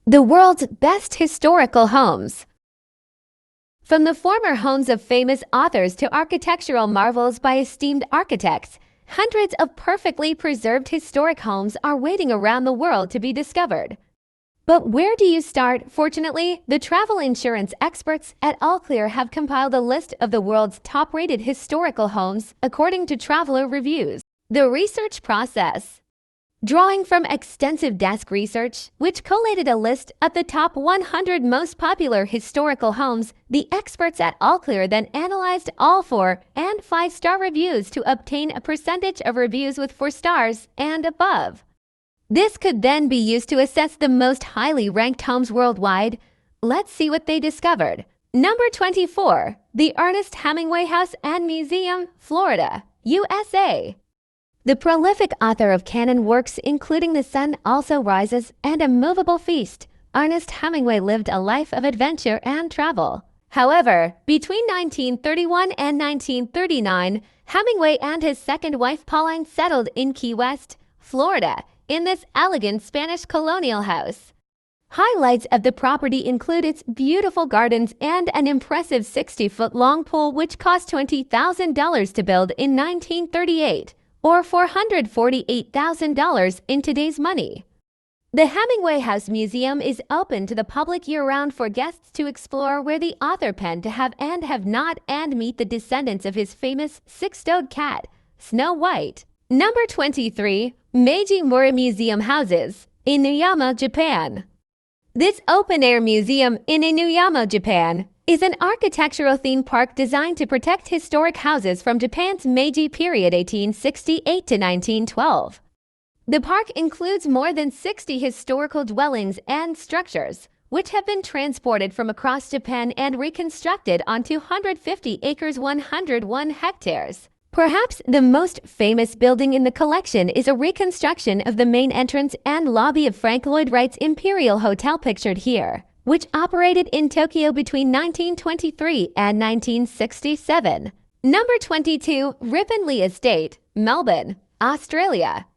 The world's best historical homes. From the former homes of famous authors to architectural marvels by esteemed architects, hundreds of perfectly preserved historic homes are waiting around the world to be discovered. But where do you start? Fortunately, the travel insurance experts at Allclear have compiled a list of the world's top-rated historical homes according to traveler reviews. The research process. Drawing from extensive desk research, which collated a list of the top 100 most popular historical homes, the experts at Allclear then analyzed all 4- and 5-star reviews to obtain a percentage of reviews with 4 stars and above. This could then be used to assess the most highly ranked homes worldwide. Let's see what they discovered. Number 24. The Ernest Hemingway House and Museum, Florida, USA. The prolific author of canon works including The Sun Also Rises and A Movable Feast, Ernest Hemingway lived a life of adventure and travel. However, between 1931 and 1939, Hemingway and his second wife Pauline settled in Key West, Florida, in this elegant Spanish colonial house. Highlights of the property include its beautiful gardens and an impressive 60-foot-long pool which cost $20,000 to build in 1938. Or $448,000 in today's money. The Hemingway House Museum is open to the public year-round for guests to explore where the author penned To Have and Have Not and meet the descendants of his famous six-toed cat, Snow White. Number 23. Meiji Mori Museum Houses, Inuyama, Japan. This open-air museum in Inuyama, Japan, is an architectural theme park designed to protect historic houses from Japan's Meiji period 1868 to 1912. The park includes more than 60 historical dwellings and structures, which have been transported from across Japan and reconstructed on 250 acres 101 hectares. Perhaps the most famous building in the collection is a reconstruction of the main entrance and lobby of Frank Lloyd Wright's Imperial Hotel pictured here, which operated in Tokyo between 1923 and 1967. Number 22. Ripley Estate, Melbourne, Australia.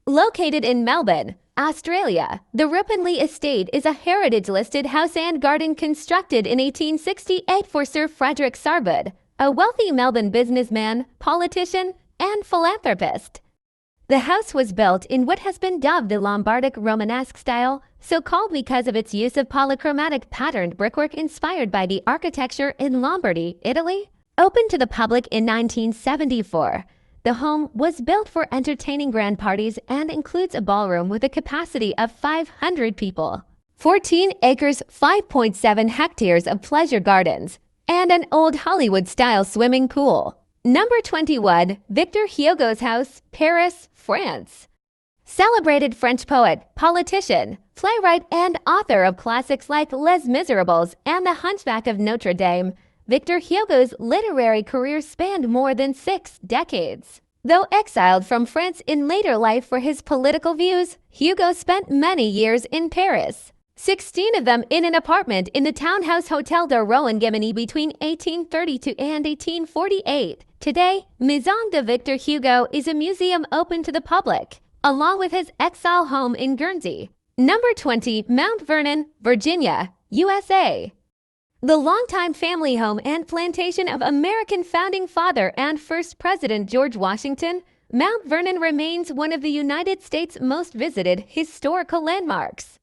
Located in Melbourne, Australia, the Ripley Estate is a heritage-listed house and garden constructed in 1868 for Sir Frederick Sarwood, a wealthy Melbourne businessman, politician, and philanthropist. The house was built in what has been dubbed the Lombardic Romanesque style, so called because of its use of polychromatic patterned brickwork inspired by the architecture in Lombardy, Italy. Opened to the public in 1974, the home was built for entertaining grand parties and includes a ballroom with a capacity of 500 people, 14 acres, 5.7 hectares of pleasure gardens, and an old Hollywood-style swimming pool. Number 21. Victor Hugo's House, Paris, France. Celebrated French poet, politician, playwright, and author of classics like Les Miserables and The Hunchback of Notre Dame, Victor Hugo's literary career spanned more than 6 decades. Though exiled from France in later life for his political views, Hugo spent many years in Paris. 16 of them in an apartment in the townhouse Hotel de Rouen-Gimini between 1832 and 1848. Today, Maison de Victor Hugo is a museum open to the public, along with his exile home in Guernsey. Number 20. Mount Vernon, Virginia, USA. The longtime family home and plantation of American founding father and first President George Washington, Mount Vernon remains one of the United States' most visited historical landmarks.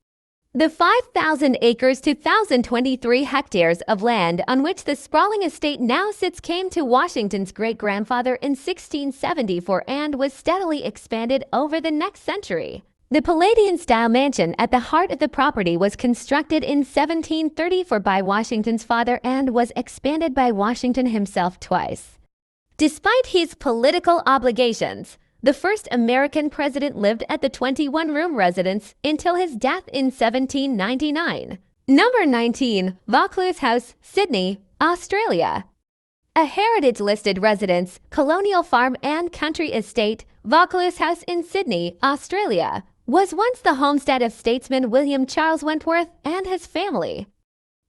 The 5,000 acres to 1,023 hectares of land on which the sprawling estate now sits came to Washington's great-grandfather in 1674 and was steadily expanded over the next century. The Palladian-style mansion at the heart of the property was constructed in 1734 by Washington's father and was expanded by Washington himself twice. Despite his political obligations, the first American president lived at the 21-room residence until his death in 1799. Number 19. Voss House, Sydney, Australia. A heritage-listed residence, colonial farm and country estate, Voss House in Sydney, Australia, was once the homestead of statesman William Charles Wentworth and his family.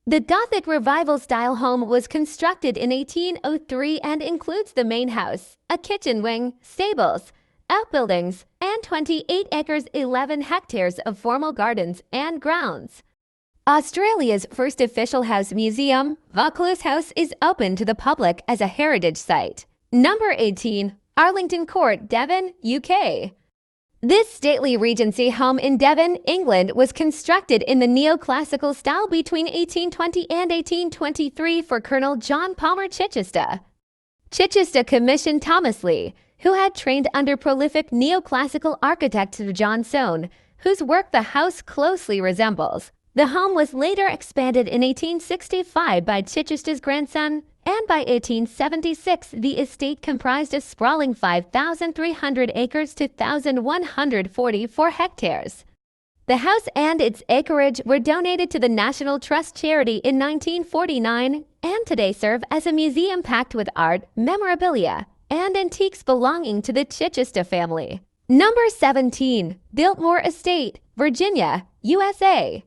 The Gothic Revival-style home was constructed in 1803 and includes the main house, a kitchen wing, stables, outbuildings, and 28 acres 11 hectares of formal gardens and grounds. Australia's first official house museum, Voss House, is open to the public as a heritage site. Number 18. Arlington Court, Devon, UK. This stately Regency home in Devon, England, was constructed in the neoclassical style between 1820 and 1823 for Colonel John Palmer Chichester. Chichester commissioned Thomas Lee, who had trained under prolific neoclassical architect John Soane, whose work the house closely resembles. The home was later expanded in 1865 by Chichester's grandson, and by 1876 the estate comprised a sprawling 5,300 acres to 1,144 hectares. The house and its acreage were donated to the National Trust charity in 1949 and today serve as a museum packed with art, memorabilia, and antiques belonging to the Chichester family. Number 17. Builtmore Estate, Virginia, USA.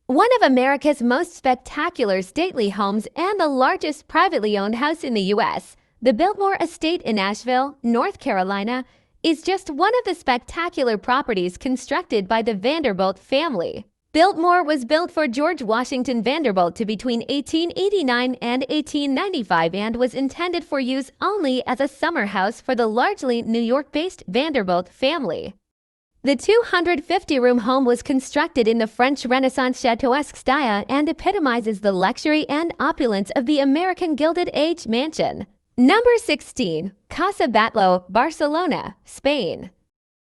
One of America's most spectacular stately homes and the largest privately owned house in the U.S., the Builtmore Estate in Asheville, North Carolina, is just one of the spectacular properties constructed by the Vanderbilt family. Biltmore was built for George Washington Vanderbilt between 1889 and 1895 and was intended for use only as a summer house for the largely New York-based Vanderbilt family. The 250-room home was constructed in the French Renaissance chateau-esque style and epitomizes the luxury and opulence of the American Gilded Age mansion. Number 16. Casa Batlo, Barcelona, Spain.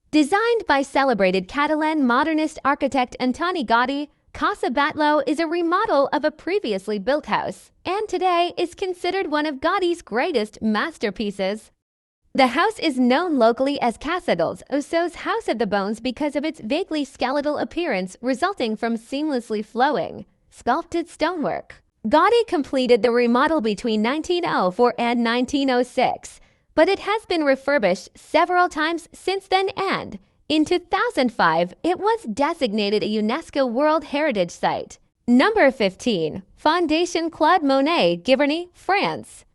Designed by celebrated Catalan modernist architect Antoni Gaudí, Casa Batlo is a remodel of a previously built house, and today is considered one of Gaudí's greatest masterpieces. The house is known locally as Casa dels Ossos, House of the Bones, because of its vaguely skeletal appearance resulting from seamlessly flowing, sculpted stonework. Gaudí completed the remodel between 1904 and 1906, but it has been refurbished several times since then, and in 2005 it was designated a UNESCO World Heritage Site. Number 15. Fondation Claude Monet, Giverny, France.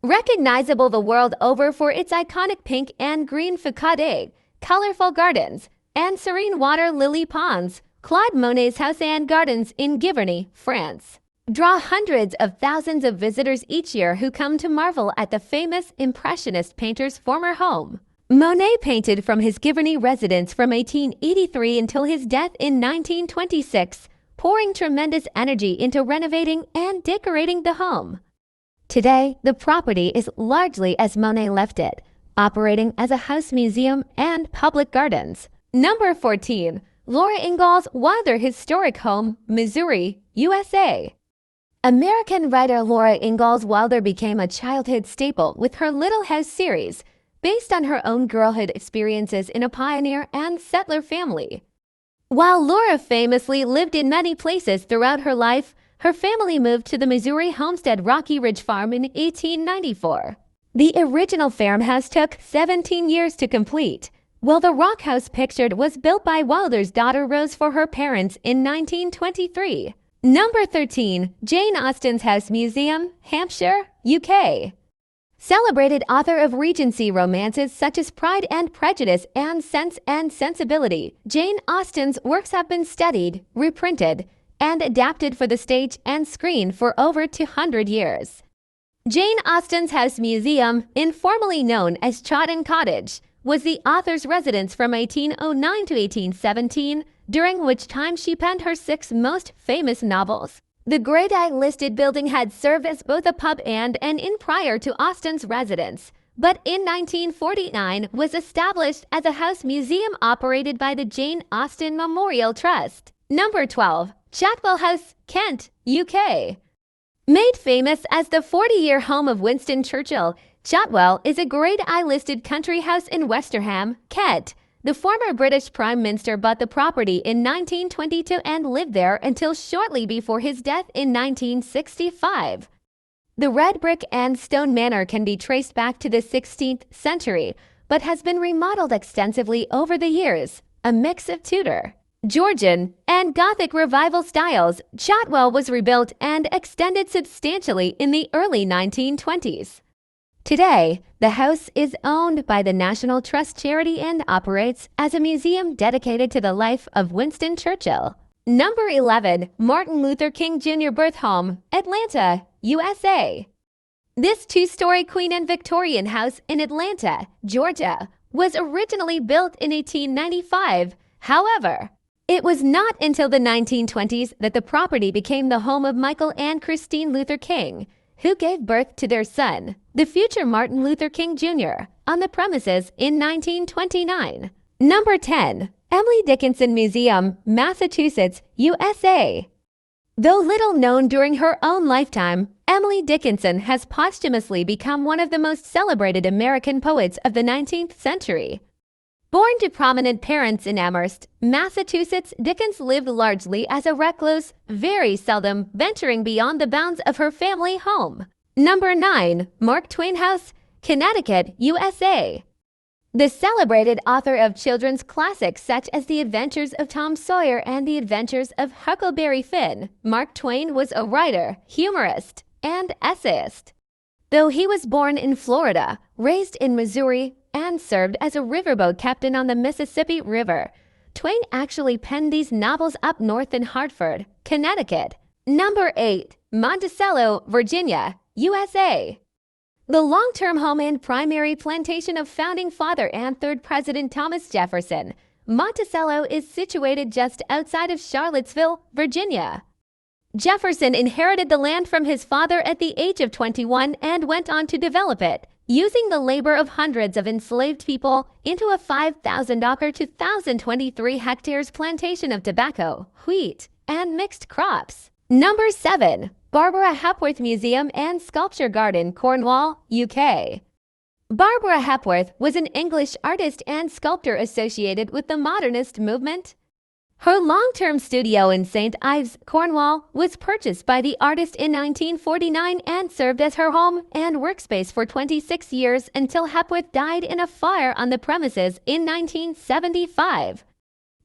Recognizable the world over for its iconic pink and green facade, colorful gardens, and serene water lily ponds, Claude Monet's house and gardens in Giverny, France, draw hundreds of thousands of visitors each year who come to marvel at the famous Impressionist painter's former home. Monet painted from his Giverny residence from 1883 until his death in 1926, pouring tremendous energy into renovating and decorating the home. Today, the property is largely as Monet left it, operating as a house museum and public gardens. Number 14. Laura Ingalls Wilder Historic Home, Missouri, USA. American writer Laura Ingalls Wilder became a childhood staple with her Little House series, based on her own girlhood experiences in a pioneer and settler family. While Laura famously lived in many places throughout her life, her family moved to the Missouri homestead Rocky Ridge Farm in 1894. The original farmhouse took 17 years to complete, while the rock house pictured was built by Wilder's daughter Rose for her parents in 1923. Number 13. Jane Austen's House Museum, Hampshire, UK. Celebrated author of Regency romances such as Pride and Prejudice and Sense and Sensibility, Jane Austen's works have been studied, reprinted, and adapted for the stage and screen for over 200 years. Jane Austen's House Museum, informally known as Chawton Cottage, was the author's residence from 1809 to 1817, during which time she penned her 6 most famous novels. The Grade I-listed building had served as both a pub and an inn prior to Austen's residence, but in 1949 was established as a house museum operated by the Jane Austen Memorial Trust. Number 12. Chatsworth House, Kent, UK. Made famous as the 40-year home of Winston Churchill, Chatsworth is a Grade I-listed country house in Westerham, Kent. The former British Prime Minister bought the property in 1922 and lived there until shortly before his death in 1965. The red brick and stone manor can be traced back to the 16th century, but has been remodeled extensively over the years, a mix of Tudor, Georgian, and Gothic revival styles. Chatsworth was rebuilt and extended substantially in the early 1920s. Today, the house is owned by the National Trust charity and operates as a museum dedicated to the life of Winston Churchill. Number 11. Martin Luther King Jr. Birth Home, Atlanta, USA. This two-story Queen and Victorian house in Atlanta, Georgia, was originally built in 1895. However, it was not until the 1920s that the property became the home of Michael and Christine Luther King, who gave birth to their son, the future Martin Luther King Jr., on the premises in 1929. Number 10. Emily Dickinson Museum, Massachusetts, USA. Though little known during her own lifetime, Emily Dickinson has posthumously become one of the most celebrated American poets of the 19th century. Born to prominent parents in Amherst, Massachusetts, Dickens lived largely as a recluse, very seldom venturing beyond the bounds of her family home. Number 9. Mark Twain House, Connecticut, USA. The celebrated author of children's classics such as The Adventures of Tom Sawyer and The Adventures of Huckleberry Finn, Mark Twain was a writer, humorist, and essayist. Though he was born in Florida, raised in Missouri, and served as a riverboat captain on the Mississippi River, Twain actually penned these novels up north in Hartford, Connecticut. Number 8. Monticello, Virginia, USA. The long-term home and primary plantation of founding father and third President Thomas Jefferson, Monticello is situated just outside of Charlottesville, Virginia. Jefferson inherited the land from his father at the age of 21 and went on to develop it, using the labor of hundreds of enslaved people into a 5,000-acre to 1,023 hectares plantation of tobacco, wheat, and mixed crops. Number 7. Barbara Hepworth Museum and Sculpture Garden, Cornwall, UK. Barbara Hepworth was an English artist and sculptor associated with the modernist movement. Her long-term studio in St. Ives, Cornwall, was purchased by the artist in 1949 and served as her home and workspace for 26 years until Hepworth died in a fire on the premises in 1975.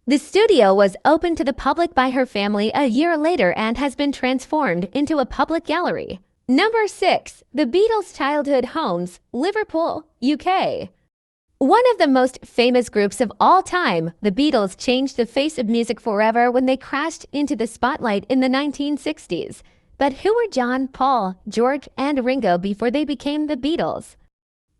The studio was opened to the public by her family a year later and has been transformed into a public gallery. Number 6. The Beatles' Childhood Homes, Liverpool, UK. One of the most famous groups of all time, the Beatles changed the face of music forever when they crashed into the spotlight in the 1960s. But who were John, Paul, George, and Ringo before they became the Beatles?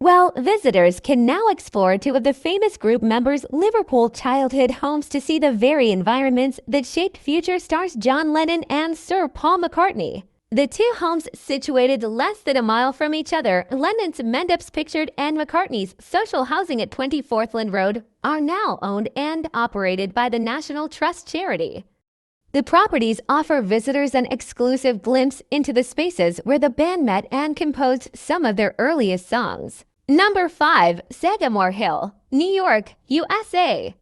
Well, visitors can now explore two of the famous group members' Liverpool childhood homes to see the very environments that shaped future stars John Lennon and Sir Paul McCartney. The two homes, situated less than a mile from each other, Lennon's Mendips Pictured and McCartney's social housing at 20 Forthland Road, are now owned and operated by the National Trust charity. The properties offer visitors an exclusive glimpse into the spaces where the band met and composed some of their earliest songs. Number 5. Sagamore Hill, New York, USA.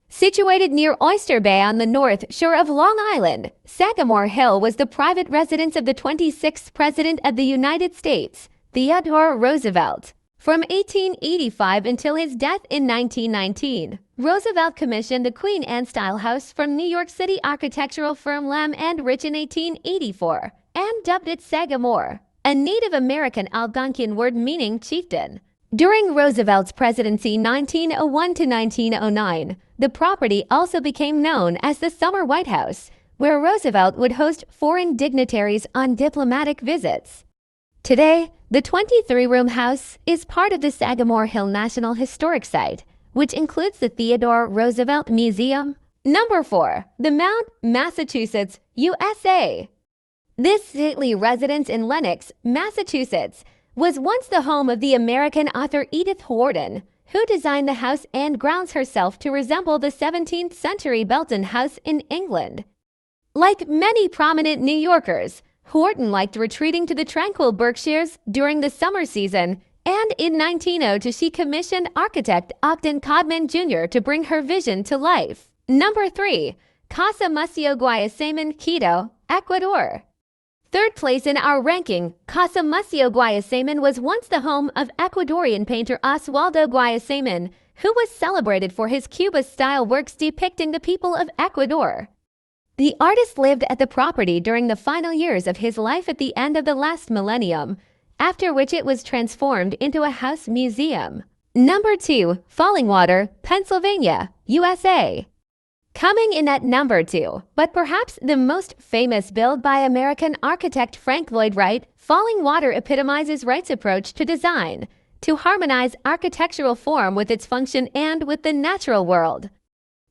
Situated near Oyster Bay on the north shore of Long Island, Sagamore Hill was the private residence of the 26th President of the United States, Theodore Roosevelt. From 1885 until his death in 1919, Roosevelt commissioned the Queen Anne-style house from New York City architectural firm Lamb and Rich in 1884 and dubbed it Sagamore, a Native American Algonquian word meaning chieftain. During Roosevelt's presidency 1901 to 1909, the property also became known as the Summer White House, where Roosevelt would host foreign dignitaries on diplomatic visits. Today, the 23-room house is part of the Sagamore Hill National Historic Site, which includes the Theodore Roosevelt Museum. Number 4. The Mount, Massachusetts, USA. This stately residence in Lenox, Massachusetts, was once the home of the American author Edith Wharton, who designed the house and grounds herself to resemble the 17th century Belton House in England. Like many prominent New Yorkers, Wharton liked retreating to the tranquil Berkshires during the summer season, and in 1902 she commissioned architect Ogden Codman Jr. to bring her vision to life. Number 3. Casa Museo Guayasamín, Quito, Ecuador. Third place in our ranking, Casa Museo Guayasamín was once the home of Ecuadorian painter Oswaldo Guayasamín, who was celebrated for his Cubist-style works depicting the people of Ecuador. The artist lived at the property during the final years of his life at the end of the last millennium, after which it was transformed into a house museum. Number 2. Fallingwater, Pennsylvania, USA. Coming in at number 2, but perhaps the most famous build by American architect Frank Lloyd Wright, Fallingwater epitomizes Wright's approach to design, to harmonize architectural form with its function and with the natural world.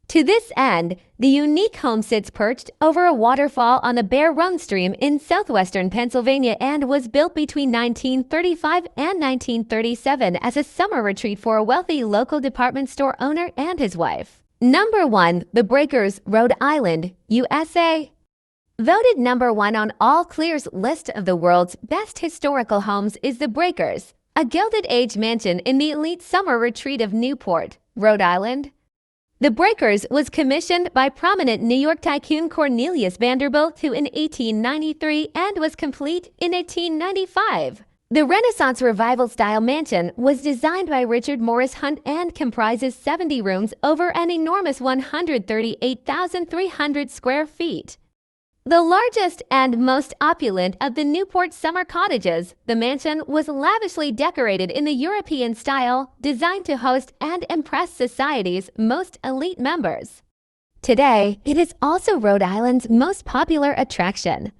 To this end, the unique home sits perched over a waterfall on the Bear Run stream in southwestern Pennsylvania and was built between 1935 and 1937 as a summer retreat for a wealthy local department store owner and his wife. Number 1. The Breakers, Rhode Island, USA. Voted number 1 on All Clear's list of the world's best historical homes is The Breakers, a Gilded Age mansion in the elite summer retreat of Newport, Rhode Island. The Breakers was commissioned by prominent New York tycoon Cornelius Vanderbilt, who in 1893 and was complete in 1895. The Renaissance Revival-style mansion was designed by Richard Morris Hunt and comprises 70 rooms over an enormous 138,300 square feet. The largest and most opulent of the Newport summer cottages, the mansion was lavishly decorated in the European style, designed to host and impress society's most elite members. Today, it is also Rhode Island's most popular attraction.